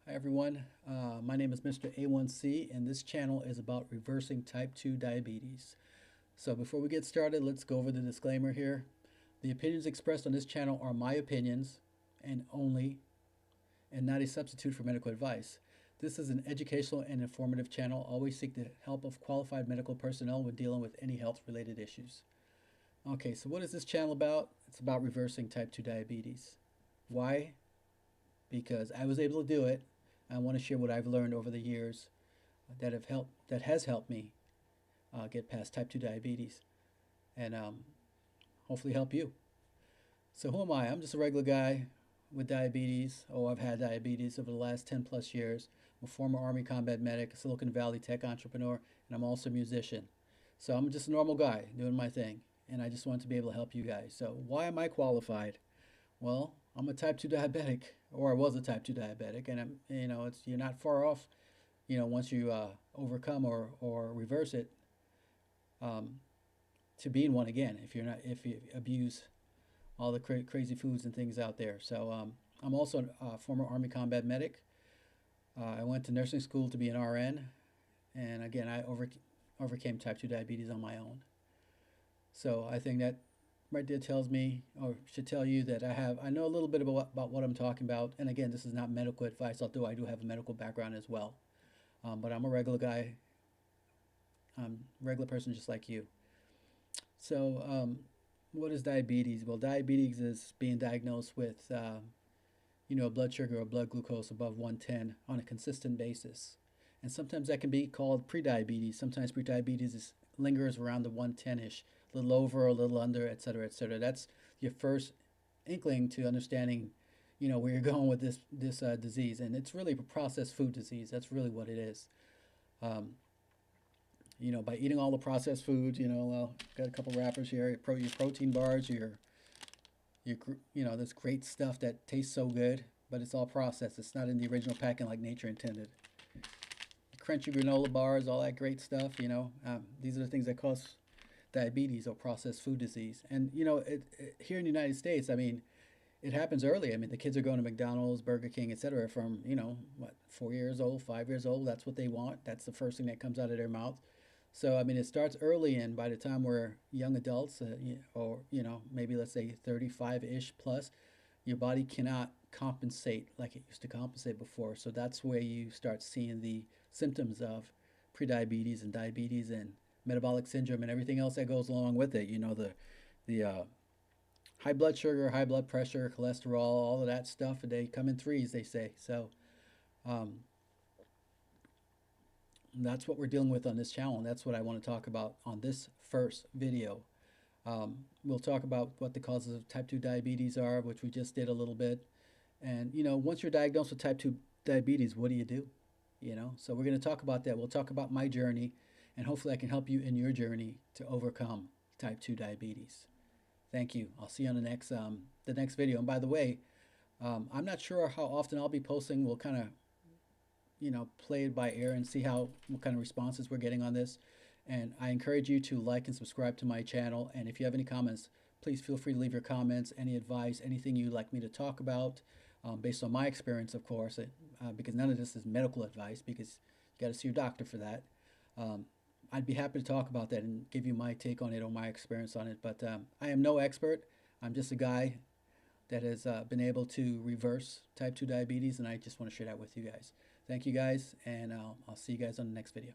Hi everyone, my name is Mr. A1C and this channel is about reversing type 2 diabetes. So before we get started, let's go over the disclaimer here. The opinions expressed on this channel are my opinions and only, and not a substitute for medical advice. This is an educational and informative channel. Always seek the help of qualified medical personnel when dealing with any health related issues. Okay, so what is this channel about? It's about reversing type 2 diabetes. Why? Because I was able to do it. I want to share what I've learned over the years that has helped me get past type 2 diabetes and hopefully help you. So who am I? I'm just a regular guy with diabetes. Oh, I've had diabetes over the last 10 plus years. I'm a former Army combat medic, a Silicon Valley tech entrepreneur, and I'm also a musician. So I'm just a normal guy doing my thing, and I just want to be able to help you guys. So why am I qualified? Well, I'm a type 2 diabetic, or I was a type 2 diabetic, and you're not far off, once you overcome or reverse it, um, to being one again if you abuse all the crazy foods and things out there. So I'm also a former Army combat medic. I went to nursing school to be an RN, and again, I overcame type 2 diabetes on my own. So I think that right there tells me, or should tell you, that I know a little bit about what I'm talking about. And again, this is not medical advice, although I do have a medical background as well. But I'm a regular guy, regular person just like you. So what is diabetes? Well, diabetes is being diagnosed with, a blood sugar or blood glucose above 110 on a consistent basis. And sometimes that can be called prediabetes. Sometimes prediabetes lingers around the 110-ish, a little over, a little under, et cetera, et cetera. That's your first inkling to understanding, where you're going with this disease. And it's really a processed food disease. That's really what it is. Um, by eating all the processed foods, got a couple wrappers here, your protein bars, this great stuff that tastes so good, but it's all processed. It's not in the original packing like nature intended. Crunchy granola bars, all that great stuff, these are the things that cause diabetes or processed food disease. And, here in the United States, I mean, it happens early. I mean, the kids are going to McDonald's, Burger King, etc. from, 4 years old, 5 years old. That's what they want. That's the first thing that comes out of their mouth. So, I mean, it starts early, and by the time we're young adults, or, maybe let's say 35-ish plus, your body cannot compensate like it used to compensate before. So that's where you start seeing the symptoms of prediabetes and diabetes and metabolic syndrome and everything else that goes along with it. The high blood sugar, high blood pressure, cholesterol, all of that stuff. They come in threes, they say. So um, that's what we're dealing with on this channel, and that's what I want to talk about on this first video. We'll talk about what the causes of type 2 diabetes are, which we just did a little bit. And, once you're diagnosed with type 2 diabetes, what do you do? So we're going to talk about that. We'll talk about my journey, and hopefully I can help you in your journey to overcome type 2 diabetes. Thank you. I'll see you on the next video. And by the way, I'm not sure how often I'll be posting. We'll kind of, play it by ear and see what kind of responses we're getting on this. And I encourage you to like and subscribe to my channel. And if you have any comments, please feel free to leave your comments, any advice, anything you'd like me to talk about, based on my experience, of course, because none of this is medical advice, because you got to see your doctor for that. I'd be happy to talk about that and give you my take on it or my experience on it. But I am no expert. I'm just a guy that has been able to reverse type 2 diabetes, and I just want to share that with you guys. Thank you guys, and I'll see you guys on the next video.